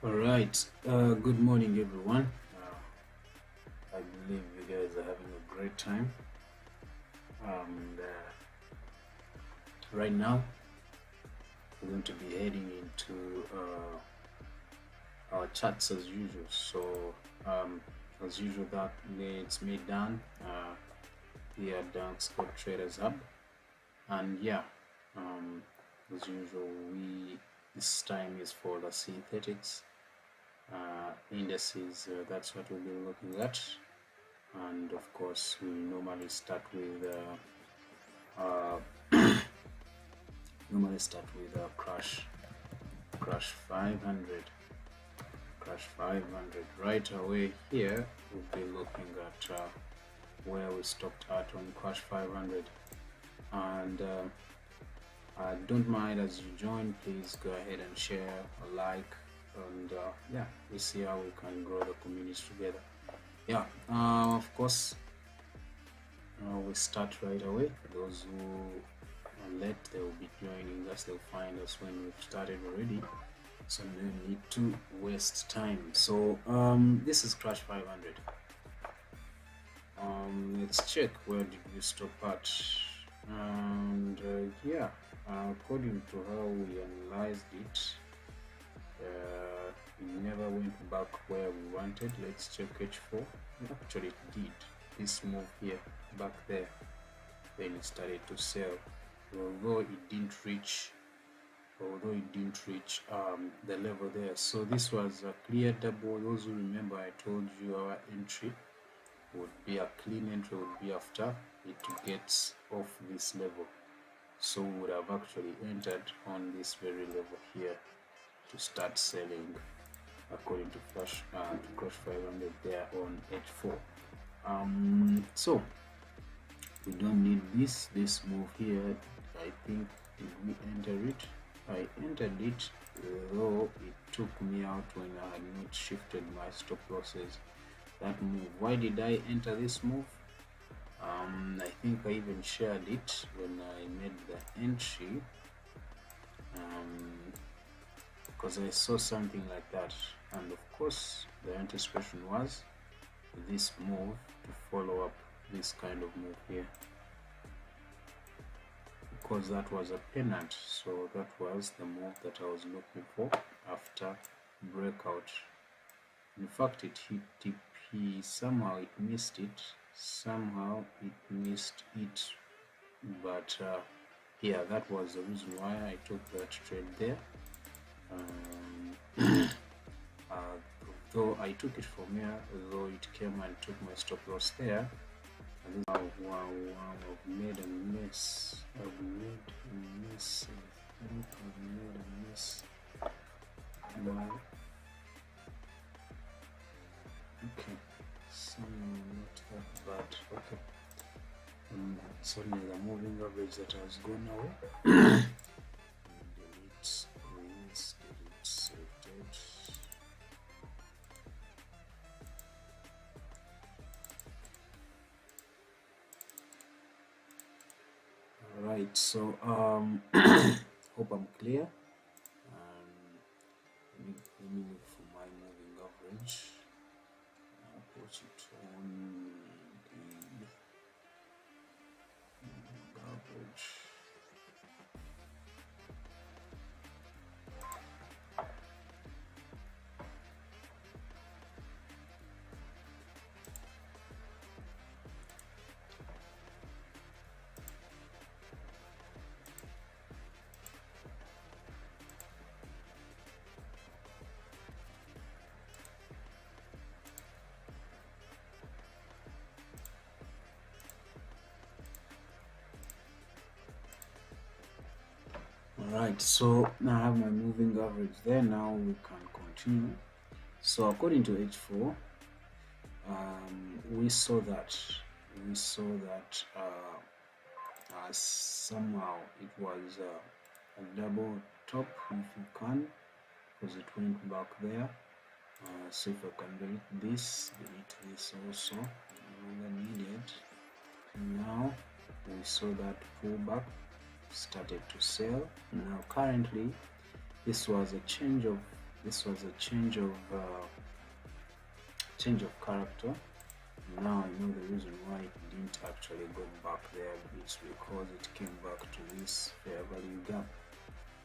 All right. Good morning, everyone. I believe you guys are having a great time. And right now, we're going to be heading into our charts as usual. So, as usual, it's me, Dan, here at Decode Traders Hub. And yeah, as usual, this time is for the synthetics indices. That's what we'll be looking at. And of course, we normally start with crash 500. Crash 500 right away. Here we'll be looking at where we stopped at on crash 500. And don't mind, as you join, please go ahead and share or like, and yeah, we see how we can grow the community together. Yeah, of course, we start right away. For those who are late, they will be joining us. They'll find us when we've started already, so no need to waste time. So this is crash 500. Let's check where did we stop at. And yeah, according to how we analyzed it, we never went back where we wanted. Let's check H4. Actually, it did this move here, back there. Then it started to sell, although it didn't reach the level there. So this was a clear double. Those who remember, I told you our entry would be a clean entry, would be after it gets off this level. So we would have actually entered on this very level here to start selling, according to crash 500 there on H4. So we don't need this move here. I think, did we enter it? I entered it, though it took me out when I had not shifted my stop losses. That move, why did I enter this move? I think I even shared it when I made the entry, because I saw something like that, and of course the anticipation was this move to follow up this kind of move here, because that was a pennant. So that was the move that I was looking for after breakout. In fact, it hit TP, somehow it missed it, but yeah, that was the reason why I took that trade there. Though I took it from here, though it came and took my stop loss there. And wow, I've made a mess. Wow. Okay, so not that bad. Okay. It's only the moving average that has gone away. Delete, save it. Alright, so hope I'm clear. Let me look for my moving average. I'll put it on the moving average. Alright, so now I have my moving average there. Now we can continue. So according to H4, we saw that somehow it was a double top, if you can, because it went back there. So if I can delete this also, no longer needed. Now we saw that pullback started to sell. Now currently this was a change of this was a change of character. Now I know the reason why it didn't actually go back there. It's because it came back to this fair value gap.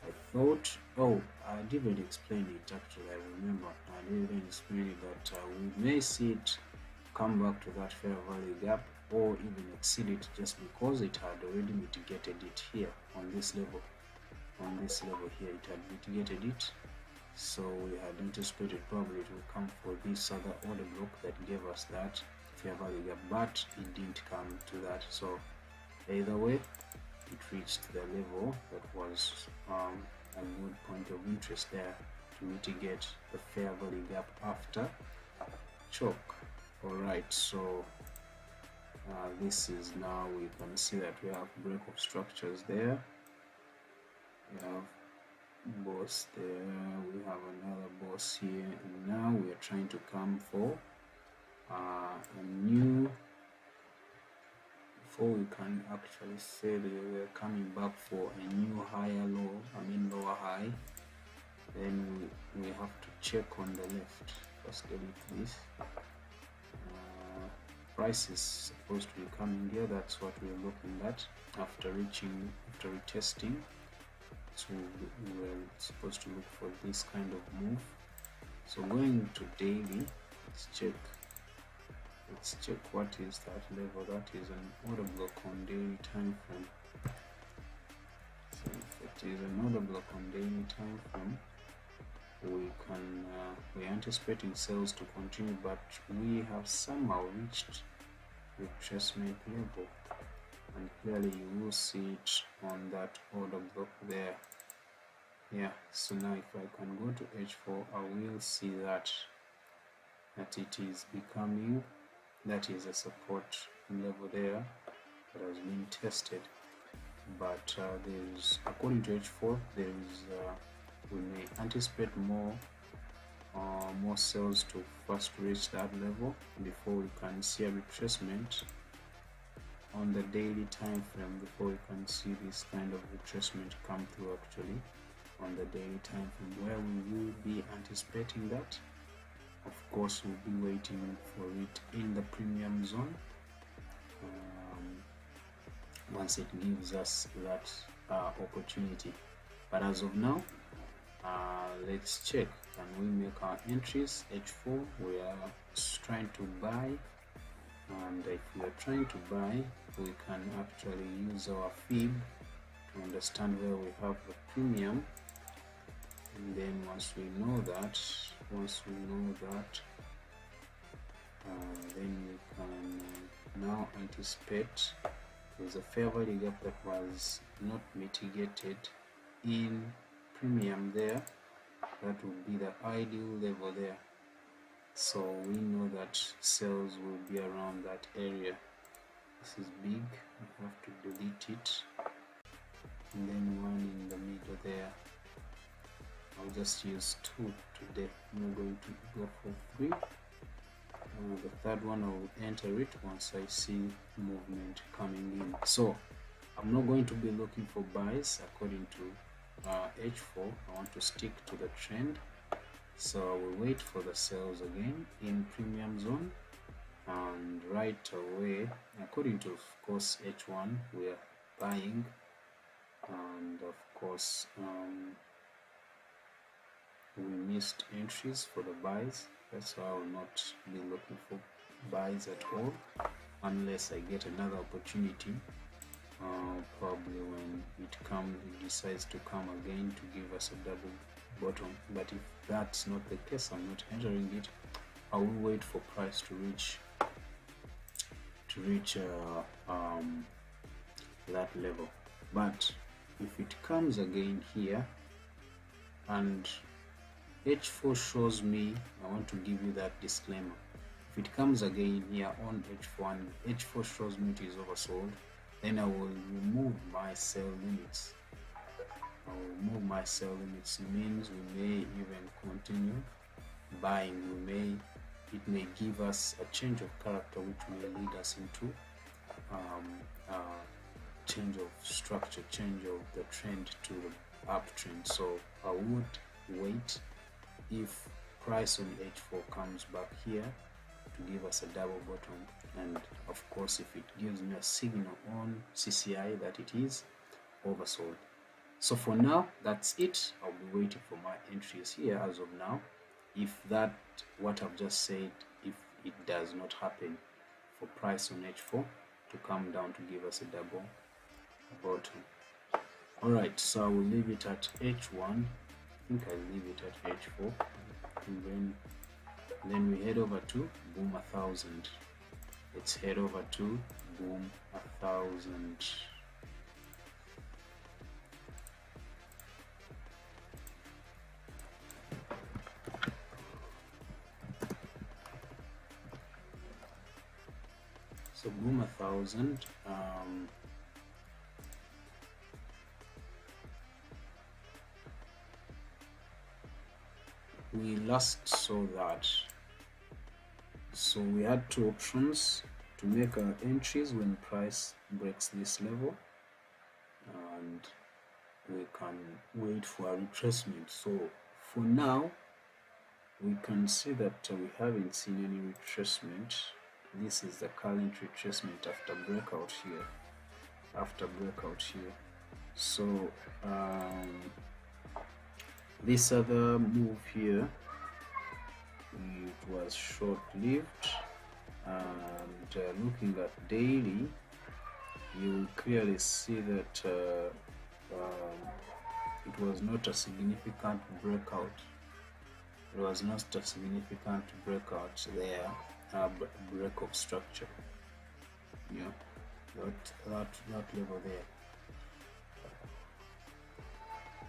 I thought, oh, I didn't explain it actually. I remember I didn't explain it that we may see it come back to that fair value gap or even exceed it, just because it had already mitigated it here on this level. On this level here, it had mitigated it. So we had anticipated probably it will come for this other order block that gave us that fair value gap, but it didn't come to that. So either way, it reached the level that was a good point of interest there to mitigate the fair value gap after choke. Alright, so this is now, we can see that we have break of structures there. We have boss there, we have another boss here, and now we are trying to come for a new, before we can actually say that we are coming back for a new higher low, lower high. Then we have to check on the left. Let's delete this. Price is supposed to be coming here. That's what we're looking at after retesting. So we're supposed to look for this kind of move. So going to daily, let's check what is that level. That is an order block on daily time frame. So if it is an order block on daily time frame, we're anticipating sales to continue, but we have somehow reached retracement level, and clearly you will see it on that order block there. Yeah, so now if I can go to H4, I will see that it is becoming, that is a support level there that has been tested. But there is, according to H4, there is we may anticipate more sales to first reach that level before we can see a retracement on the daily time frame, before we can see this kind of retracement come through actually on the daily time frame, where we will be anticipating that. Of course, we'll be waiting for it in the premium zone once it gives us that opportunity. But as of now, let's check. Can we make our entries? H4, we are trying to buy, and if we are trying to buy, we can actually use our fib to understand where we have the premium, and then once we know that, then we can now anticipate. There's a fair value gap that was not mitigated in premium there. That would be the ideal level there. So we know that sales will be around that area. This is big, I have to delete it, and then one in the middle there. I'll just use 2 today. I'm not going to go for 3. The third one I will enter it once I see movement coming in. So I'm not going to be looking for buys according to H4. I want to stick to the trend, so I will wait for the sales again in premium zone, and right away, according to, of course, H1, we are buying, and of course we missed entries for the buys. That's why I will not be looking for buys at all unless I get another opportunity. Probably when it decides to come again to give us a double bottom. But if that's not the case, I'm not entering it. I will wait for price to reach that level. But if it comes again here and H4 shows me, I want to give you that disclaimer. If it comes again here on H4 and H4 shows me it is oversold, then I will remove my sell limits. It means we may even continue buying. It may give us a change of character, which may lead us into change of structure, change of the trend to the uptrend. So I would wait if price on H4 comes back here to give us a double bottom, and of course if it gives me a signal on CCI that it is oversold. So for now, that's it. I'll be waiting for my entries here as of now. If that, what I've just said, if it does not happen for price on H4 to come down to give us a double bottom. Alright, so I will leave it at H1. I think I'll leave it at H4. And then we head over to boom 1000. Let's head over to boom 1000. So boom 1000. We last saw that. So we had two options to make our entries when price breaks this level, and we can wait for a retracement. So for now, we can see that we haven't seen any retracement. This is the current retracement after breakout here. So this other move here, it was short-lived, and looking at daily, you will clearly see that it was not a significant breakout. It was not a significant breakout there, break of structure. Yeah, that level there.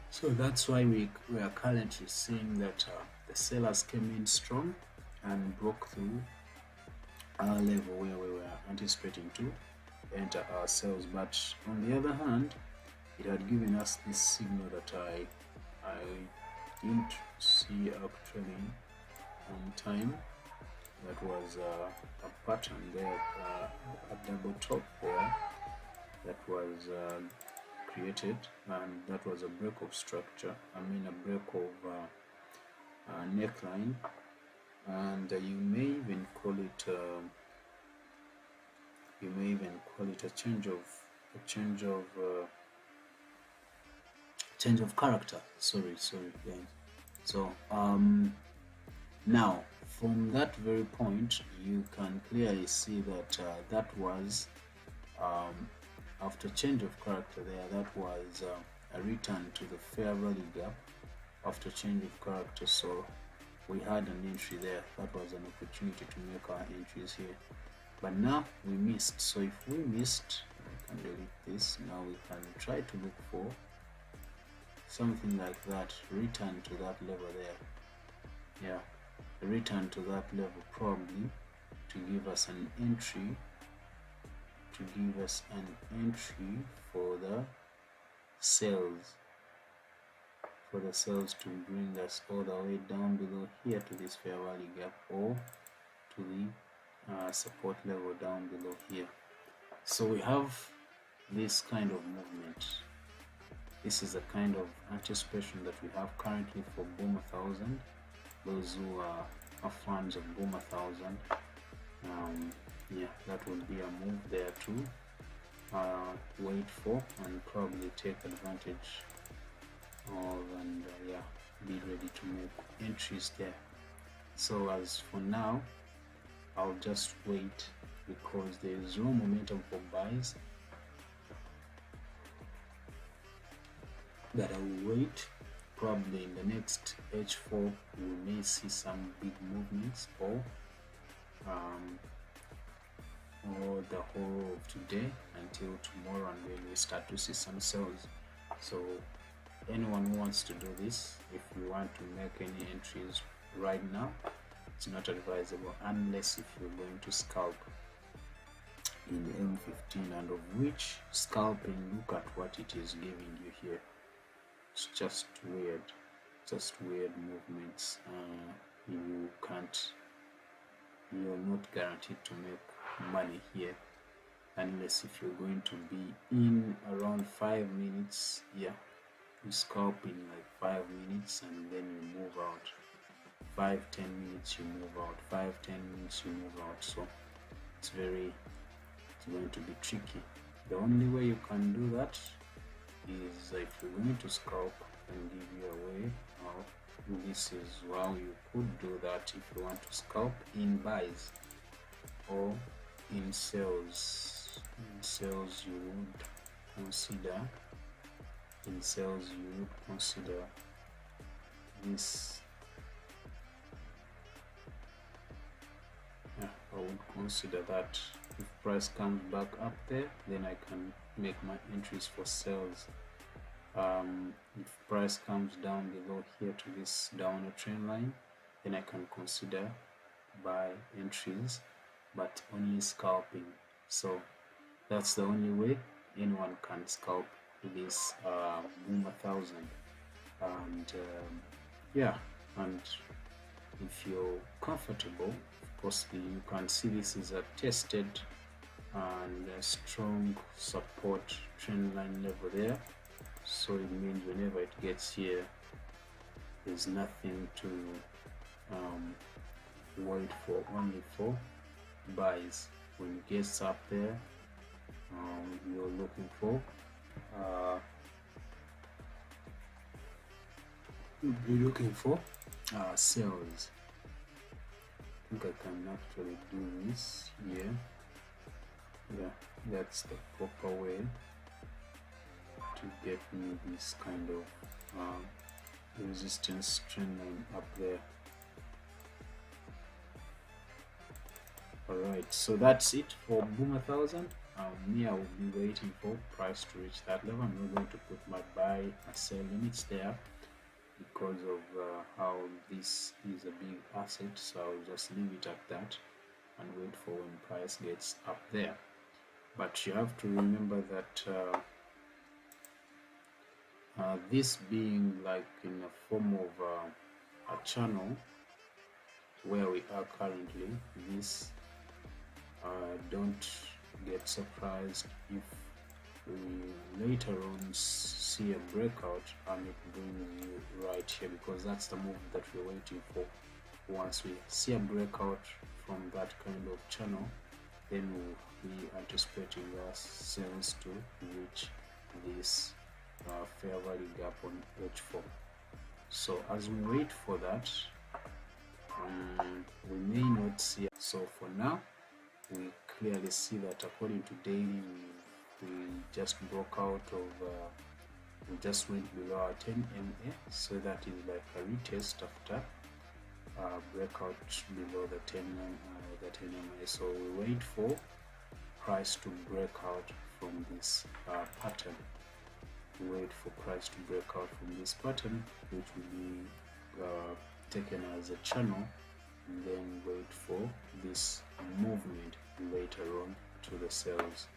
So that's why we are currently seeing that the sellers came in strong and broke through our level where we were anticipating to enter ourselves. But on the other hand, it had given us this signal that I didn't see actually on time. That was a pattern there, a double top there that was created, and that was a break of structure. I mean, a break of neckline, and you may even call it a change of character. Sorry guys. So now from that very point, you can clearly see that that was after change of character there, that was a return to the fair value gap after change of character. So we had an entry there. That was an opportunity to make our entries here, but now we missed. So if we missed, we can delete this. Now we can try to look for something like that, return to that level there. Yeah, return to that level, probably to give us an entry, for the sales, to bring us all the way down below here to this fair value gap, or to the support level down below here. So we have this kind of movement. This is the kind of anticipation that we have currently for boom 1000. Those who are fans of boom 1000, yeah, that will be a move there to wait for and probably take advantage of, and yeah, be ready to make entries there. So as for now, I'll just wait because there is no momentum for buys, that I will wait. Probably in the next H4 we may see some big movements, or the whole of today until tomorrow, and then we start to see some sales. So anyone who wants to do this, if you want to make any entries right now, it's not advisable unless if you're going to scalp in the M15, and of which scalping, look at what it is giving you here. It's just weird movements. You're not guaranteed to make money here unless if you're going to be in around 5 minutes. Yeah, you scalp in like 5 minutes and then you move out. 5-10 minutes you move out, 5-10 minutes you move out. So it's going to be tricky. The only way you can do that is if you're going to scalp and give you a way how this is how you could do that if you want to scalp in buys or in sales. In sales you would consider this. I would consider that if price comes back up there, then I can make my entries for sales. If price comes down below here to this downward trend line, then I can consider buy entries, but only scalping. So that's the only way anyone can scalp this boom 1000. And yeah, and if you're comfortable, of course you can see this is a tested and a strong support trend line level there. So it means whenever it gets here, there's nothing to wait for, only for buys. When it gets up there, you're looking for sales. I think I can actually do this here. Yeah, that's the proper way to get me this kind of resistance trend line up there. Alright, so that's it for boom 1000. Me, I will be waiting for price to reach that level. I'm not going to put my buy and sell limits there because of how this is a big asset, so I'll just leave it at that and wait for when price gets up there. But you have to remember that this being like in a form of a channel where we are currently, this don't get surprised if we later on see a breakout and it brings you right here, because that's the move that we're waiting for. Once we see a breakout from that kind of channel, then we'll be anticipating our sales to reach this fair value gap on H4. So as we wait for that, we may not see. So for now, we clearly see that according to daily, we just broke out of, we just went below our 10 MA, so that is like a retest after breakout below the 10 MA. So we wait for price to break out from this pattern. We wait for price to break out from this pattern, which will be taken as a channel, and then wait for this movement later on to the sales.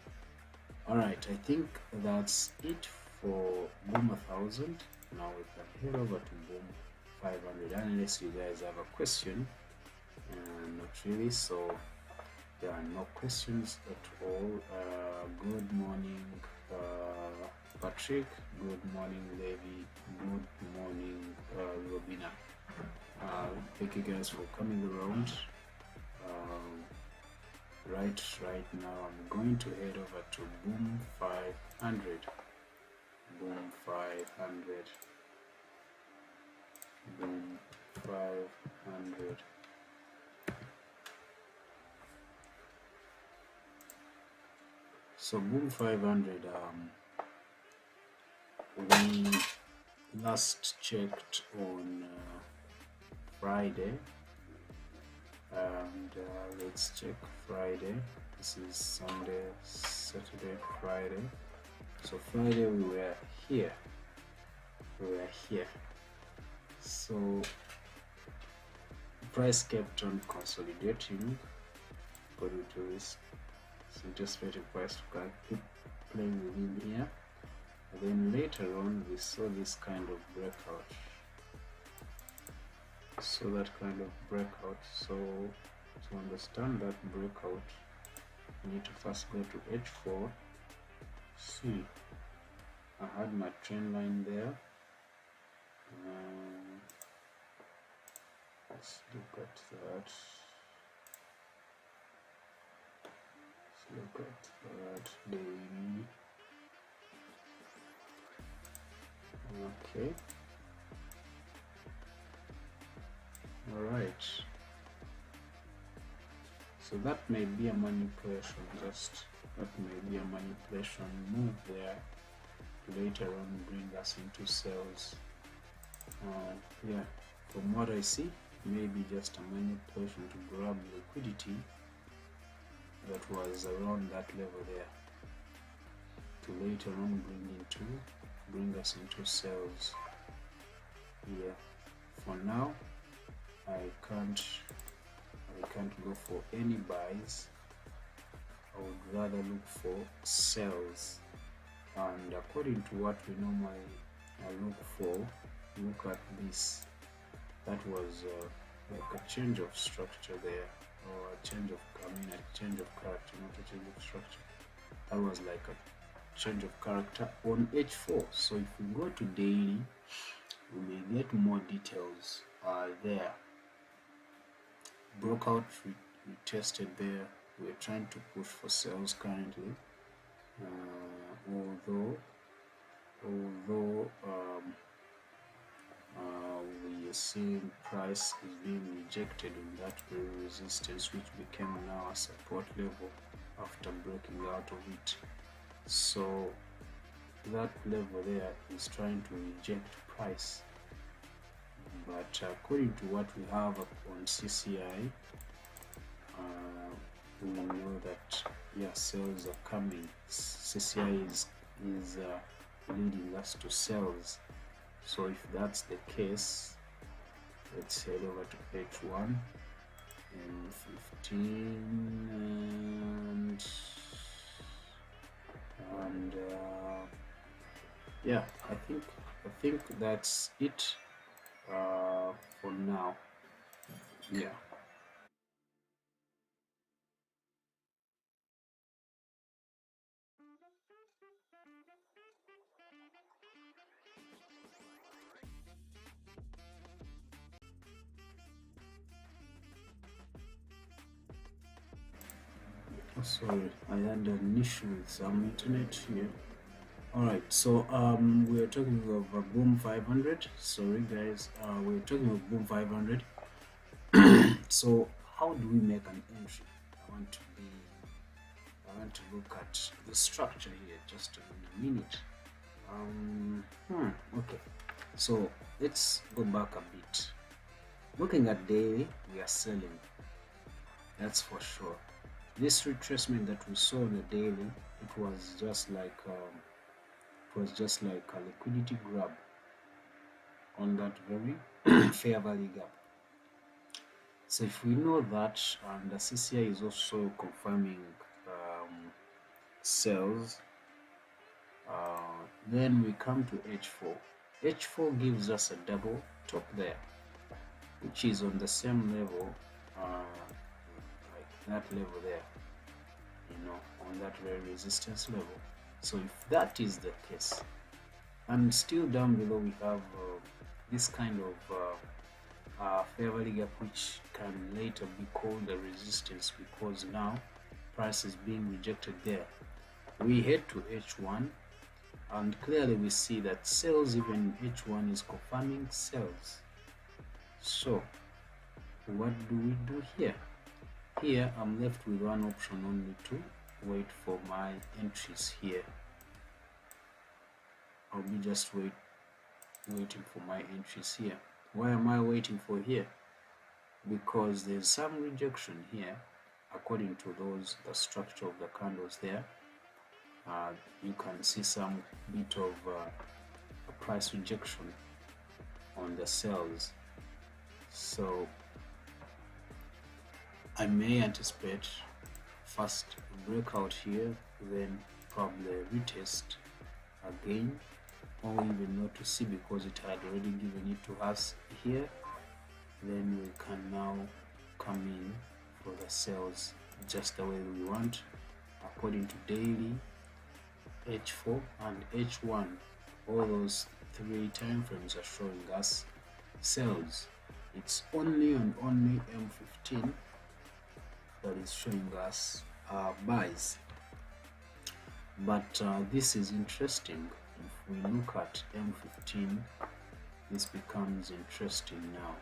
Alright, I think that's it for boom 1000. Now we can head over to boom 500, unless you guys have a question. Not really, so there are no questions at all. Good morning, Patrick. Good morning, Levi. Good morning, Robina. Thank you guys for coming around. Right now I'm going to head over to boom 500. Boom 500. Boom 500. So boom 500, we last checked on Friday, and let's check Friday. This is Sunday, Saturday, Friday. So Friday we were here. So the price kept on consolidating according to this anticipated price to keep playing within here. And then later on we saw this kind of breakout. So to understand that breakout, you need to first go to H4. See, I had my trend line there. let's look at that. Let's look at that daily. Okay. All right. So that may be a manipulation. That may be a manipulation move there to later on bring us into sales. Yeah, from what I see, maybe just a manipulation to grab liquidity that was around that level there to later on bring us into sales. Yeah, for now I can't go for any buys. I would rather look for sells, and according to what we normally look for, look at this. That was like a change of structure there, or a change of character, not a change of structure. That was like a change of character on H4. So if we go to daily, we may get more details there. Broke out, retested there. We're trying to push for sales currently, although we are seeing price is being rejected in that very resistance, which became now a support level after breaking out of it. So that level there is trying to reject price, but according to what we have on CCI, we know that sales are coming. CCI is leading us to sales. So if that's the case, let's head over to H1 and 15 and yeah, I think that's it for now. Yeah. Oh, sorry, I had an issue with some internet here. Alright, so we're talking of Boom 500. Sorry guys, we're talking of Boom 500. So how do we make an entry? I want to look at the structure here just in a minute. Okay, so let's go back a bit. Looking at daily, we are selling, that's for sure. This retracement that we saw on the daily, it was just like a liquidity grab on that very fair value gap. So if we know that, and the CCI is also confirming sales, then we come to H4. H4 gives us a double top there, which is on the same level, like that level there, on that very resistance level. So if that is the case, and still down below we have this kind of fair value gap, which can later be called a resistance because now price is being rejected there. We head to H1, and clearly we see that sales, even H1 is confirming sales. So what do we do here? Here I'm left with one option only, to wait for my entries here. I'll be just waiting for my entries here. Why am I waiting for here? Because there's some rejection here according to the structure of the candles there. You can see some bit of a price rejection on the sales. So I may anticipate first breakout here, then probably retest again, or even not to see because it had already given it to us here. Then we can now come in for the sales just the way we want according to daily, H4 and H1. All those three time frames are showing us sales It's only and only M15 that is showing us buys. But this is interesting. If we look at M15, this becomes interesting now.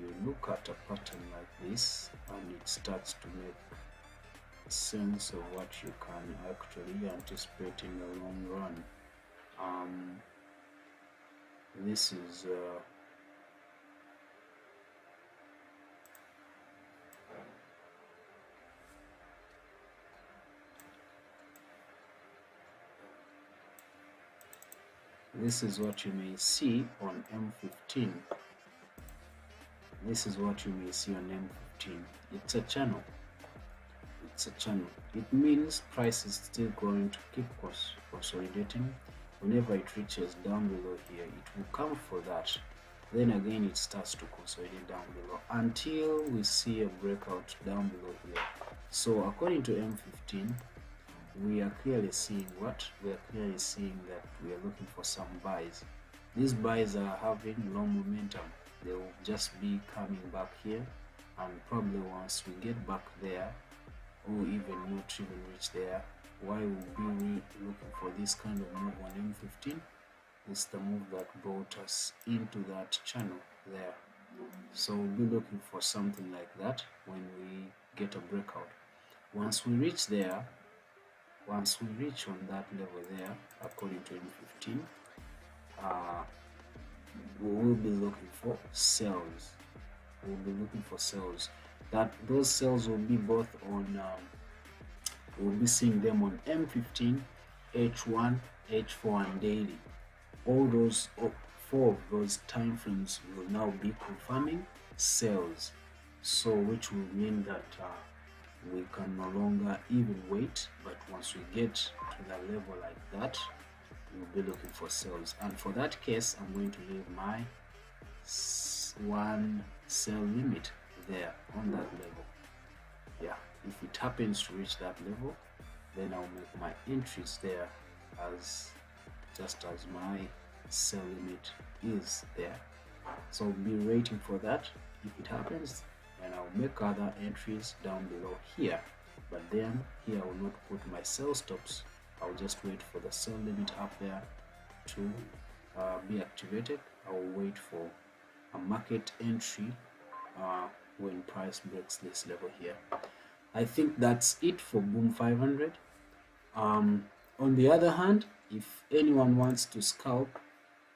You look at a pattern like this and it starts to make sense of what you can actually anticipate in the long run. This is this is what you may see on M15. This is what you may see on M15. It's a channel. It's a channel. It means price is still going to keep consolidating. Whenever it reaches down below here, it will come for that. Then again, it starts to consolidate down below until we see a breakout down below here. So according to M15, we are clearly seeing what? We are clearly seeing that we are looking for some buys. These buys are having long momentum. They will just be coming back here, and probably once we get back there, or even not even reach there, why we'll be looking for this kind of move on M15? It's the move that brought us into that channel there. So we'll be looking for something like that when we get a breakout. Once we reach there, once we reach on that level there, according to M15, we will be looking for sells. We'll be looking for sells. That those sells will be both on we'll be seeing them on M15, H1, H4 and daily. All those four of those time frames will now be confirming sells, so which will mean that we can no longer even wait, but once we get to that level like that, we'll be looking for sells. And for that case, I'm going to leave my one sell limit there on that level. Yeah, if it happens to reach that level, then I'll make my entries there as just as my sell limit is there. So I'll be waiting for that. If it happens, then I'll make other entries down below here, but then here I will not put my sell stops. I'll just wait for the sell limit up there to be activated. I will wait for a market entry when price breaks this level here. I think that's it for Boom 500. On the other hand, if anyone wants to scalp,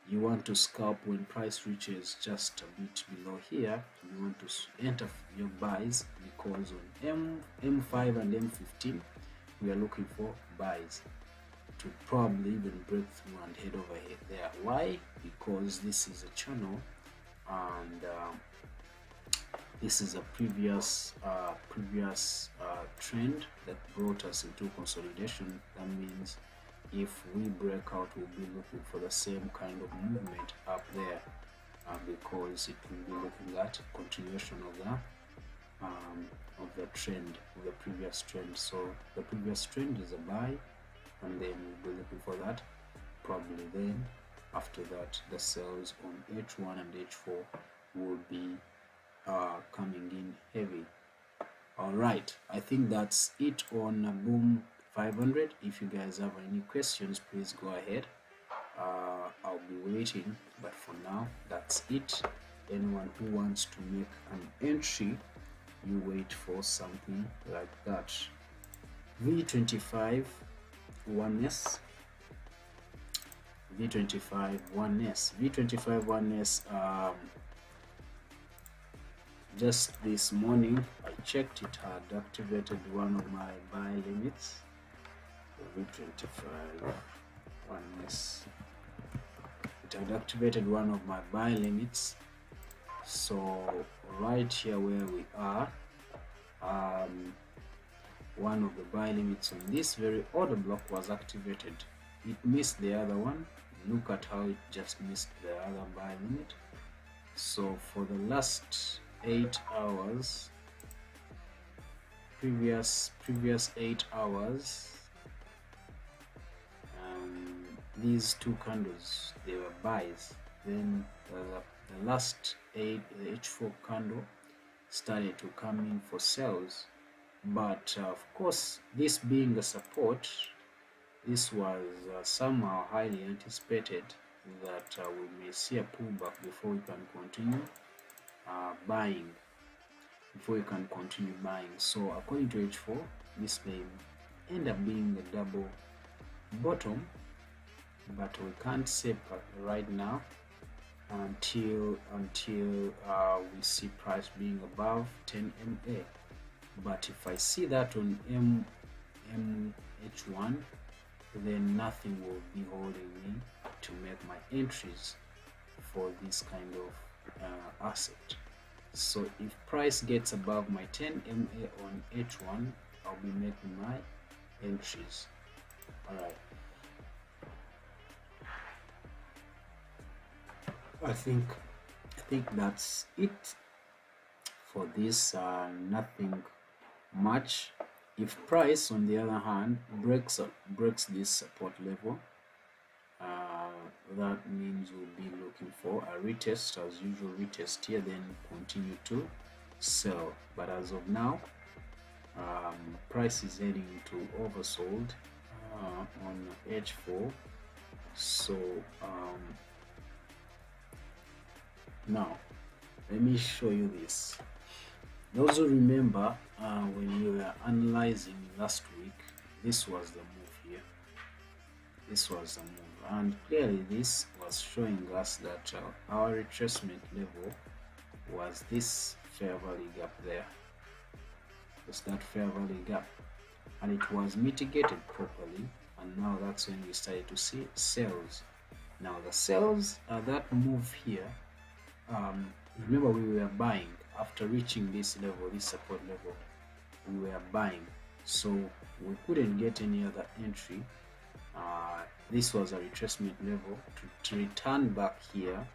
you want to scalp when price reaches just a bit below here, you want to enter your buys, because on M5 and M15 we are looking for buys to probably even break through and head over here there. Why? Because this is a channel, and this is a previous trend that brought us into consolidation. That means if we break out, we'll be looking for the same kind of movement up there, because it will be looking at continuation of the trend, of the previous trend. So the previous trend is a buy, and then we'll be looking for that. Probably then after that, the sells on H1 and H4 will be coming in heavy. All right, I think that's it on Boom 500. If you guys have any questions, please go ahead. I'll be waiting, but for now, that's it. Anyone who wants to make an entry, you wait for something like that. V25 1S, V25 1S, V25 1S. Just this morning I checked, it had activated one of my buy limits. V25 1S, it had activated one of my buy limits. So right here where we are, one of the buy limits on this very order block was activated. It missed the other one. Look at how it just missed the other buy limit. So for the last 8 hours, previous 8 hours, these two candles, they were buys. then the last H4 candle started to come in for sales, but of course, this being a support, this was somehow highly anticipated that we may see a pullback before we can continue buying. So according to H4, this may end up being a double bottom, but we can't say right now until we see price being above 10 MA. But if I see that on MH1, then nothing will be holding me to make my entries for this kind of asset. So if price gets above my 10 MA on H1, I'll be making my entries. All right. I think that's it for this. Nothing much. If price, on the other hand, breaks this support level, that means we'll be looking for a retest, as usual, retest here, then continue to sell. But as of now, price is heading to oversold on H4. So now let me show you this. Those who remember when we were analyzing last week, this was the move here. This was the move, and clearly this was showing us that our retracement level was this fair value gap there. It's that fair value gap, and it was mitigated properly, and now that's when we started to see sales. Now the sales, that move here, remember we were buying after reaching this level, this support level. We were buying, so we couldn't get any other entry. This was a retracement level to return back here,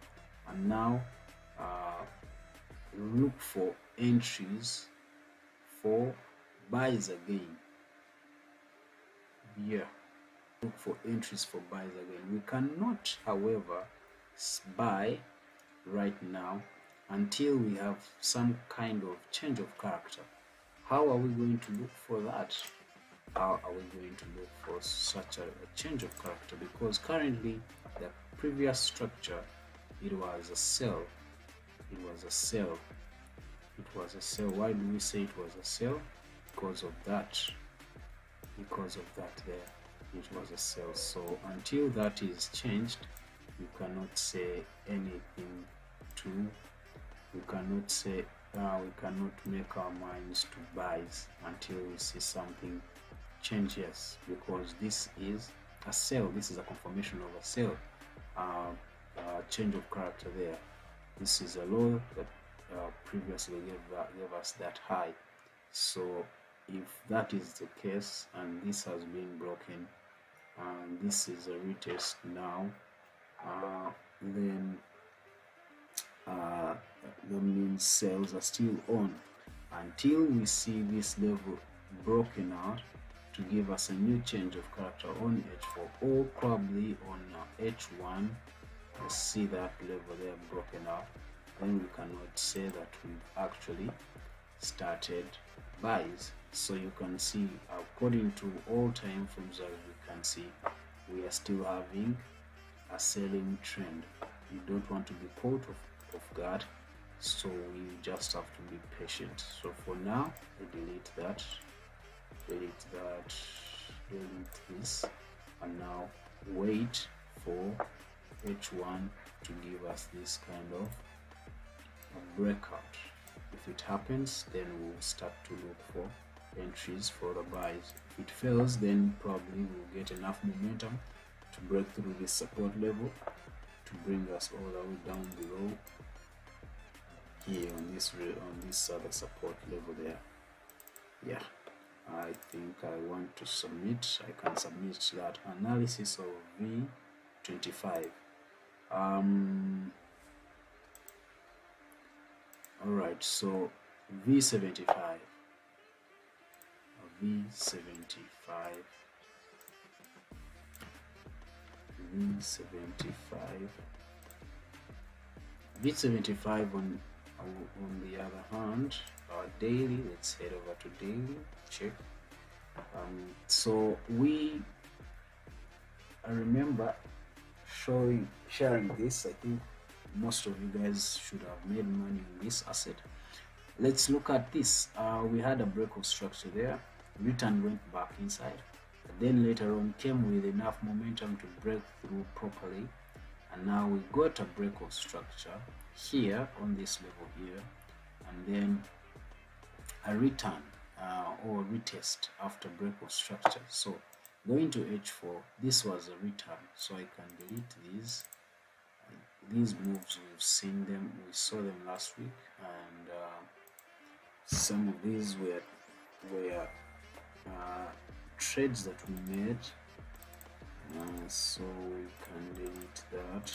and now look for entries for buys again. Yeah, look for entries for buys again. We cannot, however, buy right now until we have some kind of change of character. How are we going to look for that? How are we going to look for such a change of character? Because currently the previous structure, it was a sell. It was a sell. It was a sell. Why do we say it was a sell? Because of that. Because of that there, it was a sell. So until that is changed, you cannot say anything to. We cannot say. We cannot make our minds to buys until we see something changes, because this is a sell. This is a confirmation of a sell. Change of character there. This is a low that previously gave us that high. So if that is the case, and this has been broken, and this is a retest now, then that means sales are still on until we see this level broken out to give us a new change of character on H4, or probably on H1. Let's see that level there broken out, then we cannot say that we've actually started buys. So you can see, according to all time frames, as you can see, we are still having a selling trend. You don't want to be caught off guard, so we just have to be patient. So for now, we delete that, delete this, and now wait for H1 to give us this kind of a breakout. If it happens, then we'll start to look for entries for the buys. If it fails, then probably we'll get enough momentum to break through this support level to bring us all the way down below here on this other support level there. Yeah, I think I want to submit. I can submit that analysis of V25. All right, so V75, bit 75 on the other hand, daily. Let's head over to daily, check. So I remember sharing this. I think most of you guys should have made money on this asset. Let's look at this. We had a break of structure there, return went back inside, but then later on came with enough momentum to break through properly, and now we got a break of structure here on this level here, and then a return or retest after break of structure. So going to H4, this was a return, so I can delete these. These moves, we've seen them, we saw them last week, and some of these were trades that we made, so we can delete that.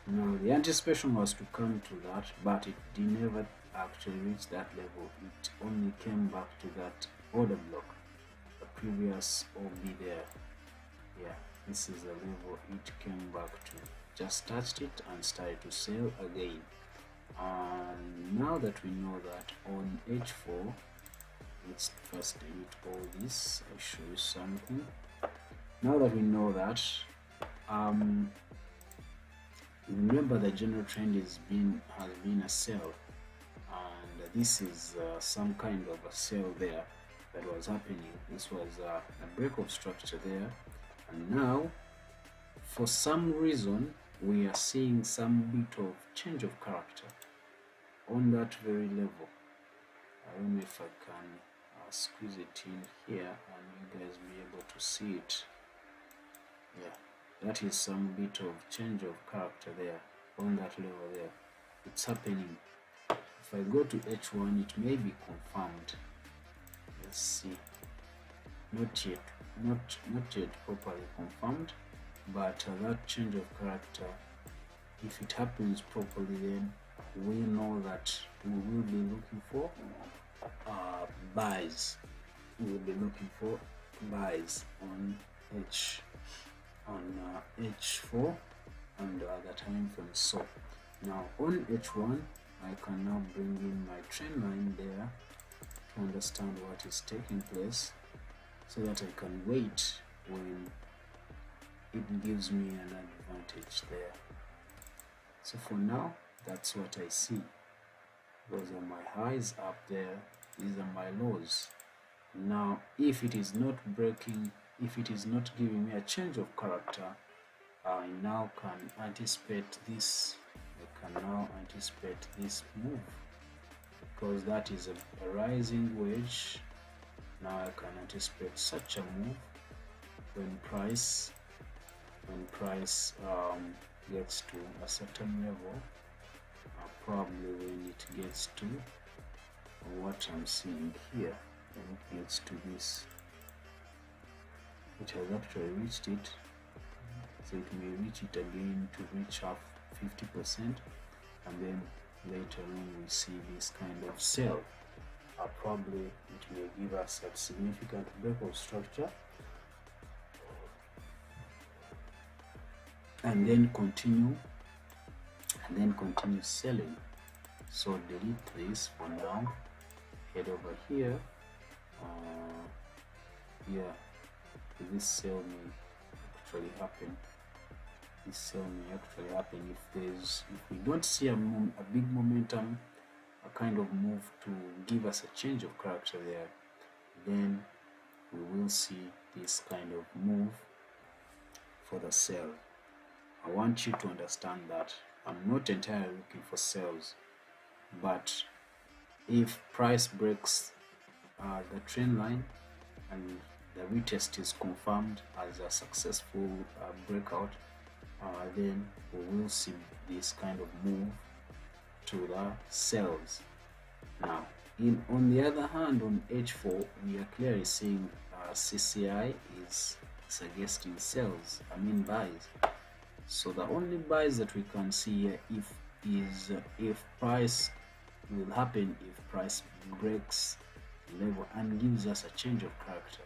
No, the anticipation was to come to that, but it never actually reach that level. It only came back to that order block, the previous OB there. Yeah, this is the level it came back to. Just touched it and started to sell again. And now that we know that on H4, let's first delete all this. I'll show you something. Now that we know that, remember the general trend has been a sell, and this is some kind of a sell there that was happening. This was a break of structure there, and now for some reason we are seeing some bit of change of character on that very level. I don't know if I can squeeze it in here and you guys be able to see it. Yeah, that is some bit of change of character there on that level there. It's happening. If I go to H1, it may be confirmed. Let's see. Not yet properly confirmed, but that change of character, if it happens properly, then we know that we will be looking for buys. We will be looking for buys on H4 and other time frames. So now on H1, I can now bring in my trend line there to understand what is taking place, so that I can wait when it gives me an advantage there. So for now, that's what I see. Those are my highs up there, these are my lows. Now if it is not breaking, if it is not giving me a change of character, I now can anticipate this. I can now anticipate this move, because that is a rising wedge. Now I can anticipate such a move when price gets to a certain level, probably when it gets to what I'm seeing here, when it gets to this. It has actually reached it, so it may reach it again to reach up 50%, and then later on we see this kind of sell. Probably it may give us a significant break of structure and then continue selling. So delete this for now, head over here. Yeah, this sell may actually happen. This sell may actually happen if we don't see a big momentum, a kind of move to give us a change of character there, then we will see this kind of move for the sell. I want you to understand that I'm not entirely looking for sells, but if price breaks the trend line and the retest is confirmed as a successful breakout, then we will see this kind of move to the sells. Now on the other hand, on H4 we are clearly seeing CCI is suggesting sells, buys. So the only buys that we can see here if price will happen if price breaks level and gives us a change of character.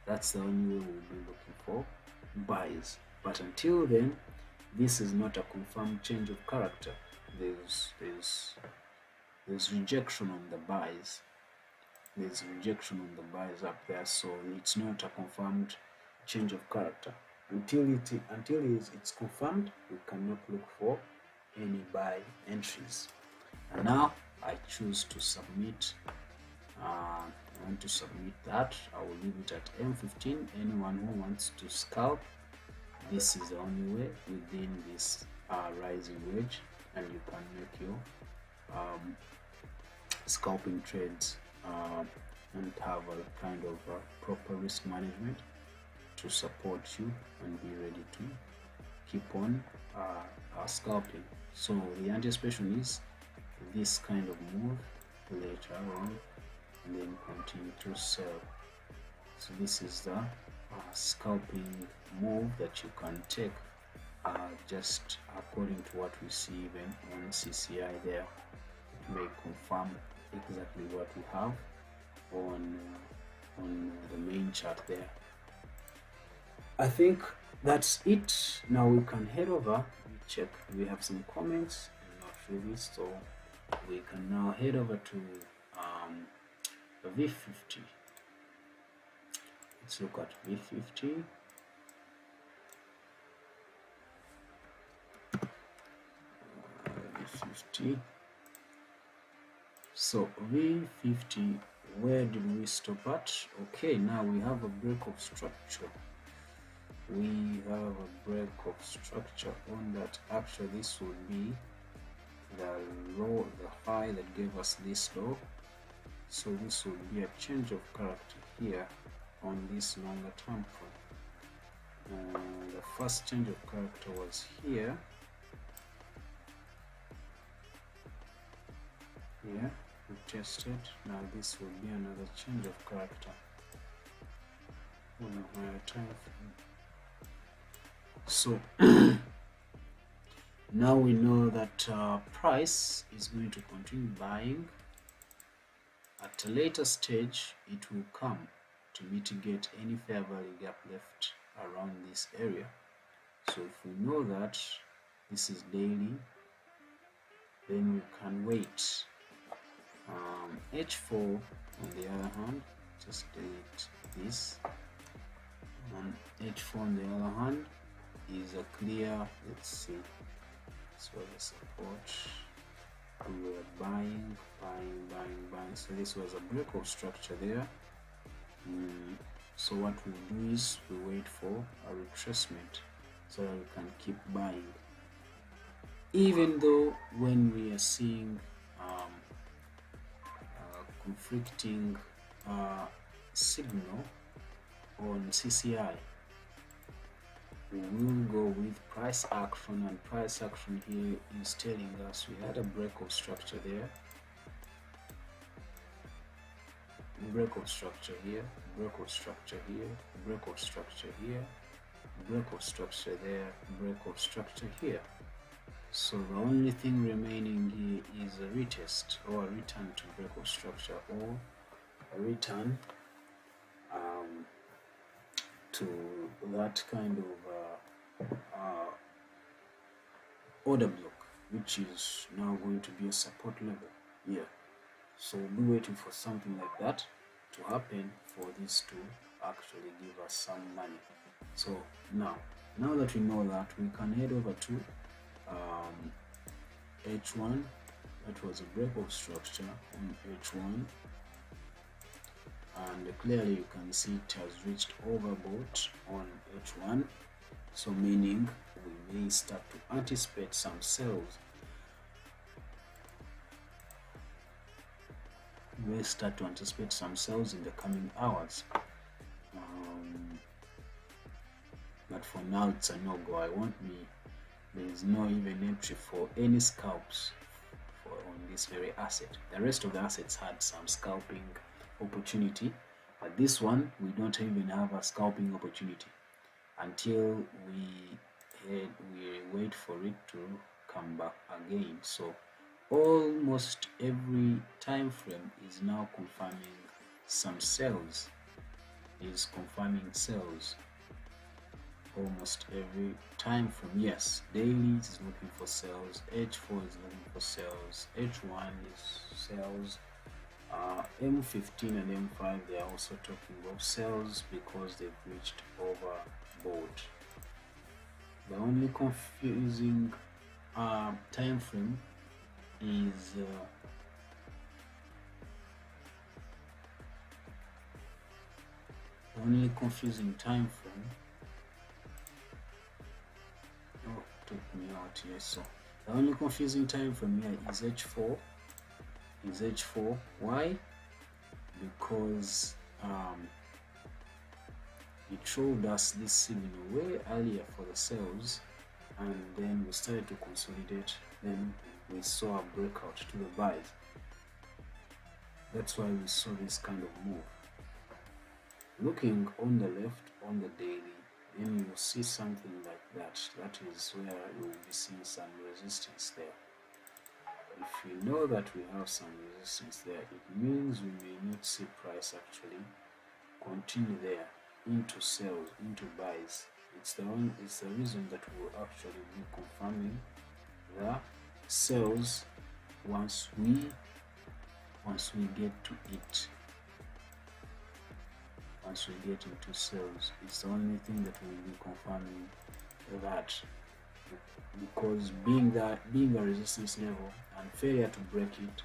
That's the only way we'll be looking for buys. But until then, this is not a confirmed change of character. There's rejection on the buys. There's rejection on the buys up there, so it's not a confirmed change of character. Until it's confirmed, we cannot look for any buy entries. And now I choose to submit. I want to submit that. I will leave it at M15. Anyone who wants to scalp, this is the only way within this rising wedge, and you can make your scalping trades and have a kind of proper risk management to support you and be ready to keep on scalping. So the anticipation is this kind of move later on, and then continue to sell. So this is the scalping move that you can take just according to what we see even on CCI there. It may confirm exactly what we have on the main chart there. I think that's it. Now we can head over, check, we have some comments, not really, so we can now head over to V50. Let's look at V50. V50. So V50, where did we stop at? Okay, now we have a break of structure. We have a break of structure on that. Actually, this will be the low, the high that gave us this low. So this will be a change of character here on this longer term frame. The first change of character was here. Here we tested. Now this will be another change of character on a higher time frame. So now we know that price is going to continue buying. At a later stage, it will come to mitigate any fair value gap left around this area. So if we know that this is daily, then we can wait. H4 on the other hand, just delete this. H4 on the other hand is a clear, let's see, this was a support. We were buying. So this was a break of structure there. So what we do is we wait for a retracement so that we can keep buying. Even though when we are seeing conflicting signal on CCI, we will go with price action, and price action here is telling us we had a break of structure there, break of structure here, break of structure here, break of structure here, break of structure there, break of structure here. So the only thing remaining here is a retest or a return to break of structure, or a return to that kind of order block, which is now going to be a support level here. So we'll be waiting for something like that to happen for this to actually give us some money. So now that we know that, we can head over to H1. That was a break of structure on H1, and clearly you can see it has reached overbought on H1, so meaning we may start to anticipate some sales. We may start to anticipate some sales in the coming hours, but for now it's a no-go. There is no even entry for any scalps on this very asset. The rest of the assets had some scalping opportunity, but this one we don't even have a scalping opportunity until we wait for it to come back again. So almost every time frame is now confirming some sales, is confirming sales almost every time frame. Yes, daily is looking for sales, H4 is looking for sales, H1 is sales, M15 and M5, they are also talking of sales because they've reached overbought. The only confusing time frame is the only confusing time frame. Oh, took me out here. So the only confusing time frame here is H4. Is H4. Why? Because it showed us this signal way earlier for the sales, and then we started to consolidate. Then we saw a breakout to the buys. That's why we saw this kind of move. Looking on the left on the daily, then you will see something like that. That is where you will be seeing some resistance there. If you know that we have some resistance there, it means we may not see price actually continue there into sales, into buys. It's the reason that we will actually be confirming the sales once we get to it. Once we get into sales, it's the only thing that will be confirming that, because being a resistance level and failure to break it,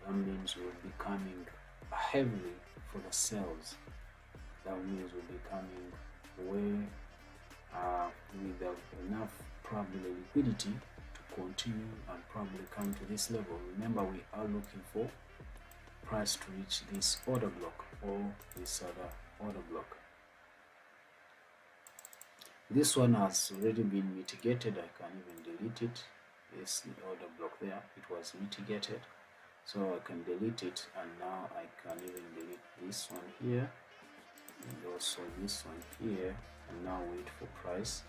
that means we'll be coming heavily for the sales. That means we'll be coming way with enough probably liquidity to continue and probably come to this level. Remember, we are looking for price to reach this order block or this other order block. This one has already been mitigated. I can even delete it. This order block there, it was mitigated, so I can delete it, and now I can even delete this one here and also this one here, and now wait for price